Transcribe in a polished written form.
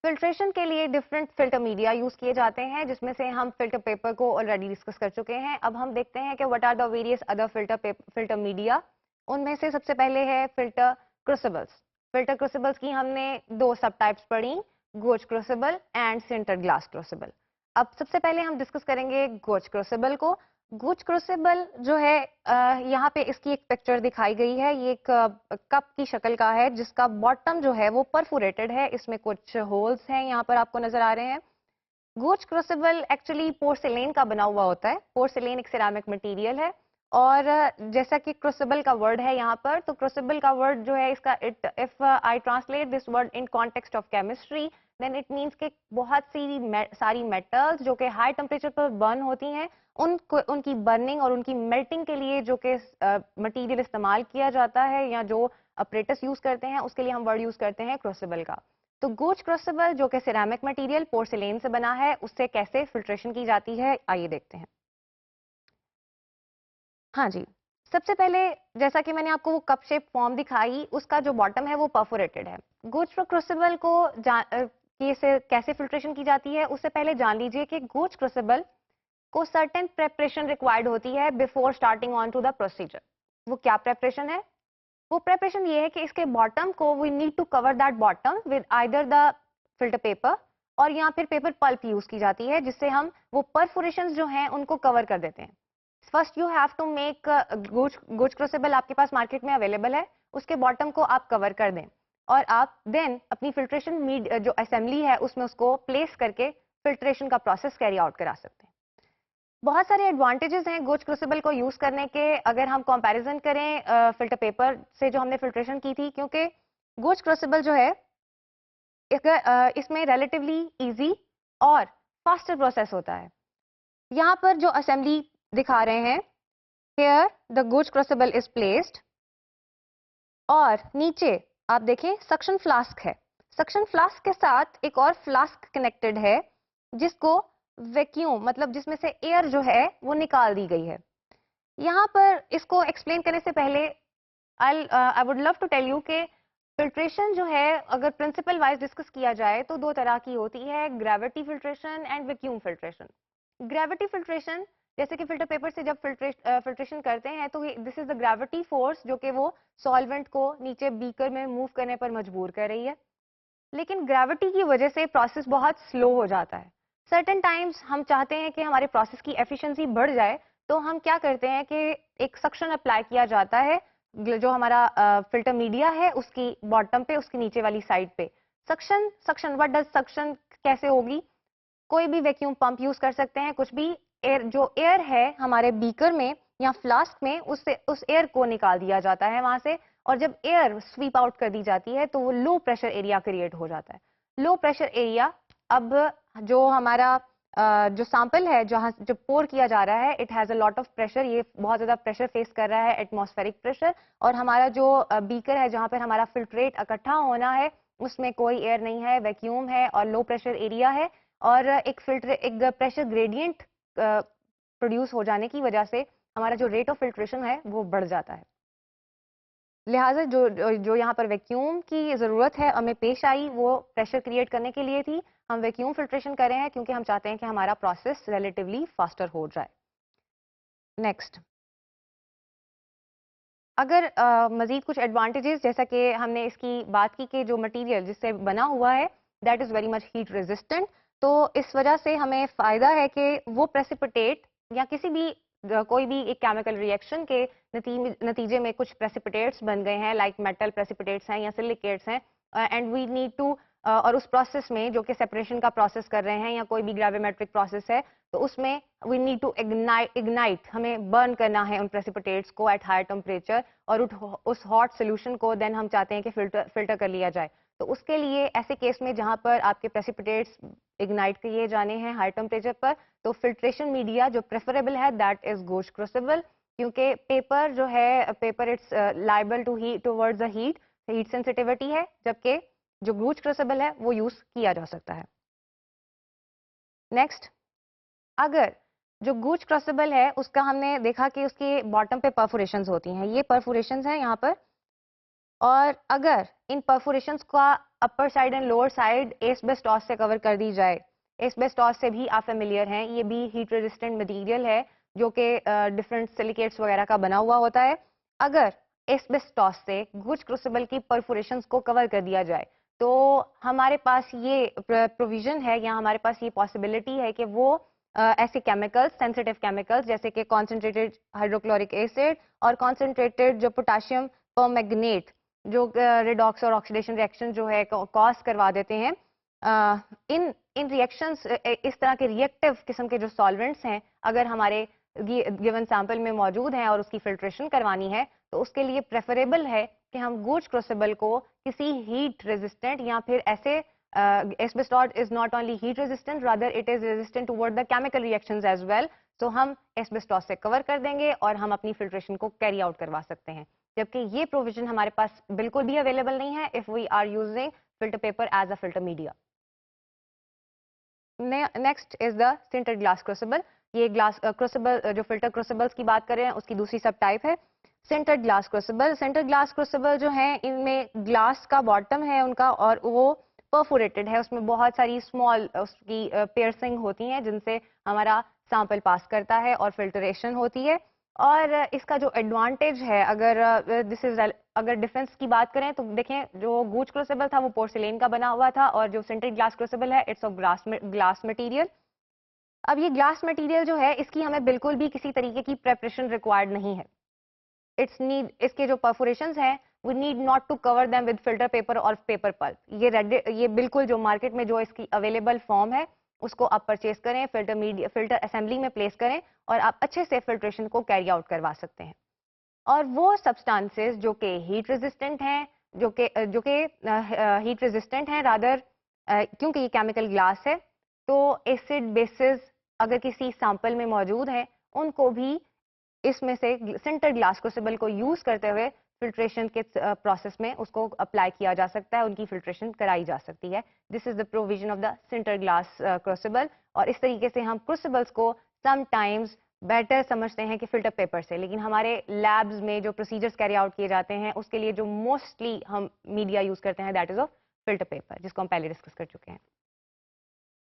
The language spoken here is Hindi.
फिल्ट्रेशन के लिए डिफरेंट फिल्टर मीडिया यूज किए जाते हैं, जिसमें से हम फिल्टर पेपर को ऑलरेडी डिस्कस कर चुके हैं। अब हम देखते हैं कि what are the various other filter media. उनमें से सबसे पहले है फिल्टर क्रूसिबल्स। फिल्टर क्रूसिबल्स की हमने दो सब टाइप्स पढ़ी, goes crucible and sinter glass crucible. अब सबसे पहले हम डिस्कस करेंगे गोज क्रूसिबल को। गोज क्रूसिबल जो है, यहाँ पे इसकी एक पिक्चर दिखाई गई है। ये एक कप की शक्ल का है जिसका बॉटम जो है वो परफोरेटेड है, इसमें कुछ होल्स हैं यहाँ पर आपको नजर आ रहे हैं। गोज क्रूसिबल एक्चुअली पोर्सिलेन का बना हुआ होता है। पोर्सिलेन एक सिरामिक मटेरियल है, और जैसा कि क्रूसिबल का वर्ड है यहाँ पर, तो क्रूसिबल का वर्ड जो है इसका, if I translate this word in context of chemistry, then it means कि बहुत सारी मेटल्स जो कि हाई टेम्परेचर पर बर्न होती हैं, उनकी बर्निंग और उनकी मेल्टिंग के लिए जो कि मटेरियल इस्तेमाल किया जाता है, या जो अपरेटस यूज करते हैं, उसके लिए हम वर्ड यूज करते हैं क्रूसिबल का। तो गोज क्रूसिबल जो कि सिरेमिक मटेरियल पोर्सिलेन से बना है, उससे कैसे फिल्ट्रेशन की जाती है आइए देखते हैं। हाँ जी, सबसे पहले जैसा कि मैंने आपको वो कप शेप फॉर्म दिखाई, उसका जो बॉटम है वो परफोरेटेड है। गोज क्रूसिबल को कैसे फिल्ट्रेशन की जाती है, उससे पहले जान लीजिए कि गोज क्रूसिबल को सर्टेन प्रेपरेशन रिक्वायर्ड होती है before starting on to the procedure. वो क्या प्रेपरेशन है? वो प्रेपरेशन ये है कि इसके बॉटम को we need to cover that bottom with either the filter paper, और यहाँ फिर पेपर पल्प यूज की जाती है, जिससे हम वो परफोरेशन जो हैं उनको कवर कर देते हैं। First you have to make Gooch crucible, आपके पास मार्केट में अवेलेबल है, उसके बॉटम को आप कवर कर दें, और आप देन अपनी फिल्ट्रेशन जो असेंबली है उसमें उसको प्लेस करके फिल्ट्रेशन का प्रोसेस कैरी आउट करा सकते हैं। बहुत सारे एडवांटेजेस हैं गोज क्रूसिबल को यूज करने के, अगर हम कंपैरिजन करें फिल्टर पेपर से जो हमने फिल्ट्रेशन की थी, क्योंकि गोज क्रूसिबल जो है इसमें रिलेटिवली इजी और फास्टर प्रोसेस होता है। यहाँ पर जो असेंबली दिखा रहे हैं, here the goes crucible is placed, और नीचे आप देखें सक्शन फ्लास्क है। सक्शन फ्लास्क के साथ एक और फ्लास्क कनेक्टेड है, जिसको वैक्यूम, मतलब जिसमें से एयर जो है वो निकाल दी गई है। यहाँ पर इसको एक्सप्लेन करने से पहले I would love to tell you कि फिल्ट्रेशन जो है, अगर प्रिंसिपल वाइज डिस्कस किया जाए तो दो तरह की होती है, gravity filtration and vacuum filtration. Gravity filtration, जैसे कि फिल्टर पेपर से जब फिल्ट्रेशन करते हैं, तो this is the gravity force जो कि वो सॉल्वेंट को नीचे बीकर में मूव करने पर मजबूर कर रही है। लेकिन ग्रेविटी की वजह से प्रोसेस बहुत स्लो हो जाता है। सर्टेन टाइम्स हम चाहते हैं कि हमारे प्रोसेस की एफिशिएंसी बढ़ जाए, तो हम क्या करते हैं कि एक सक्शन अप्लाई किया जाता है, जो हमारा फिल्टर मीडिया है उसकी बॉटम पे, उसकी नीचे वाली साइड पे। सक्शन व्हाट डज सक्शन, कैसे होगी? कोई भी वैक्यूम पंप यूज कर सकते हैं, कुछ भी एयर, जो एयर है हमारे बीकर में या फ्लास्क में, उससे उस एयर को निकाल दिया जाता है वहां से, और जब एयर स्वीप आउट कर दी जाती है तो वो लो प्रेशर एरिया क्रिएट हो जाता है। लो प्रेशर एरिया, अब जो हमारा जो सैंपल है जहां जो पोर किया जा रहा है, it has a lot of pressure, ये बहुत ज्यादा प्रेशर फेस कर रहा है, एटमॉस्फेरिक प्रेशर, और हमारा जो बीकर है जहां पर हमारा फिल्ट्रेट इकट्ठा होना है, उसमें कोई एयर नहीं है, वैक्यूम है और लो प्रेशर एरिया है, और एक प्रेशर ग्रेडियंट प्रोड्यूस हो जाने की वजह से हमारा जो रेट ऑफ फिल्ट्रेशन है वो बढ़ जाता है। लिहाजा जो यहाँ पर वैक्यूम की जरूरत है हमें पेश आई, वो प्रेशर क्रिएट करने के लिए थी। हम वैक्यूम फिल्ट्रेशन कर रहे हैं क्योंकि हम चाहते हैं कि हमारा प्रोसेस रिलेटिवली फास्टर हो जाए। नेक्स्ट, अगर मजीद कुछ एडवांटेजेस, जैसा कि हमने इसकी बात की कि जो मटेरियल जिससे बना हुआ है that is very much heat resistant, तो इस वजह से हमें फायदा है कि वो प्रेसिपिटेट या किसी भी कोई भी एक केमिकल रिएक्शन के नतीजे में कुछ प्रेसिपिटेट्स बन गए हैं, लाइक मेटल प्रेसिपिटेट्स हैं या सिलिकेट्स हैं, एंड वी नीड टू, और उस प्रोसेस में जो कि सेपरेशन का प्रोसेस कर रहे हैं या कोई भी ग्रेविमेट्रिक प्रोसेस है, तो उसमें वी नीड टू इग्नाइट, हमें बर्न करना है उन प्रेसिपिटेट्स को एट हाई टेम्परेचर, और उस हॉट सोल्यूशन को देन हम चाहते हैं कि फिल्टर कर लिया जाए। तो उसके लिए ऐसे केस में जहां पर आपके प्रेसिपिटेट्स इग्नाइट किए जाने हैं हाई टेम्परेचर पर, तो फिल्ट्रेशन मीडिया जो प्रेफरेबल है दैट इज गोज क्रूसिबल, क्योंकि पेपर जो है, paper it's liable to heat towards the heat sensitivity है, जबकि जो गोज क्रूसिबल है वो यूज किया जा सकता है। नेक्स्ट, अगर जो गोज क्रूसिबल है उसका हमने देखा कि उसके बॉटम पे परफोरेशंस होती हैं, ये परफोरेशंस हैं यहाँ पर, और अगर इन परफोरेशंस का upper side and lower side asbestos से कवर कर दी जाए। एस्बेस्टॉस से भी आप फेमिलियर हैं, ये भी हीट रेजिस्टेंट मटेरियल है जो कि डिफरेंट सिलिकेट्स वगैरह का बना हुआ होता है। अगर एस्बेस्टॉस से गुज क्रूसिबल की परफोरेशंस को कवर कर दिया जाए तो हमारे पास ये प्रोविजन है या हमारे पास ये पॉसिबिलिटी है कि वो ऐसे केमिकल्स, सेंसिटिव केमिकल्स जैसे कि कॉन्सेंट्रेटेड हाइड्रोक्लोरिक एसिड और कॉन्सेंट्रेटेड जो पोटाशियम परमैंगनेट जो रिडॉक्स और ऑक्सीडेशन रिएक्शन जो है कॉज करवा देते हैं, इन इन रिएक्शंस, इस तरह के रिएक्टिव किस्म के जो सॉल्वेंट्स हैं अगर हमारे गिवन सैंपल में मौजूद हैं और उसकी फिल्ट्रेशन करवानी है तो उसके लिए प्रेफरेबल है कि हम गूज क्रूसिबल को किसी हीट रेजिस्टेंट या फिर ऐसे asbestos is not only heat resistant, rather it is resistant toward the chemical reactions as well. So हम asbestos से कवर कर देंगे और हम अपनी फिल्ट्रेशन को कैरी आउट करवा सकते हैं, जबकि ये प्रोविजन हमारे पास बिल्कुल भी अवेलेबल नहीं है if we are using filter paper as a filter media. Next is the sintered glass crucible. ये ग्लास क्रूसिबल जो फिल्टर क्रूसिबल्स की बात कर रहे हैं उसकी दूसरी सब टाइप है centred glass crucible. Centred glass crucible जो है इनमें ग्लास का बॉटम है उनका और वो परफोरेटेड है, उसमें बहुत सारी स्मॉल उसकी पियर्सिंग होती हैं जिनसे हमारा सैंपल पास करता है और फिल्ट्रेशन होती है। और इसका जो एडवांटेज है, अगर डिफरेंस की बात करें तो देखें जो गूज क्रूसिबल था वो पोर्सिलेन का बना हुआ था और जो सेंटेड ग्लास क्रूसिबल है इट्स ऑफ ग्लास मटेरियल। अब ये ग्लास मटेरियल जो है इसकी हमें बिल्कुल भी किसी तरीके की प्रेपरेशन रिक्वायर्ड नहीं है। इट्स नीड, इसके जो परफोरेशंस हैं we need not to cover them with filter paper और पेपर पल्प। ये बिल्कुल जो मार्केट में जो इसकी अवेलेबल फॉर्म है उसको आप परचेज करें, फिल्टर असेंबली में प्लेस करें और आप अच्छे से फिल्ट्रेशन को कैरी आउट करवा सकते हैं। और वो सब्सटेंसेस जो कि हीट रेजिस्टेंट हैं, जो कि हीट रेजिस्टेंट हैं रादर, क्योंकि ये केमिकल ग्लास है तो एसिड बेसिस अगर किसी सैंपल में मौजूद हैं उनको भी इसमें से सिंटेड ग्लास क्रूसिबल को यूज करते हुए फिल्ट्रेशन के प्रोसेस में उसको अप्लाई किया जा सकता है, उनकी फिल्ट्रेशन कराई जा सकती है। This is the provision of the sintered glass crucible. और इस तरीके से हम क्रूसिबल्स को समटाइम्स बेटर समझते हैं कि फिल्टर पेपर से, लेकिन हमारे लैब्स में जो प्रोसीजर्स कैरी आउट किए जाते हैं उसके लिए जो मोस्टली हम मीडिया यूज करते हैं that is of filter paper, जिसको हम पहले डिस्कस कर चुके हैं।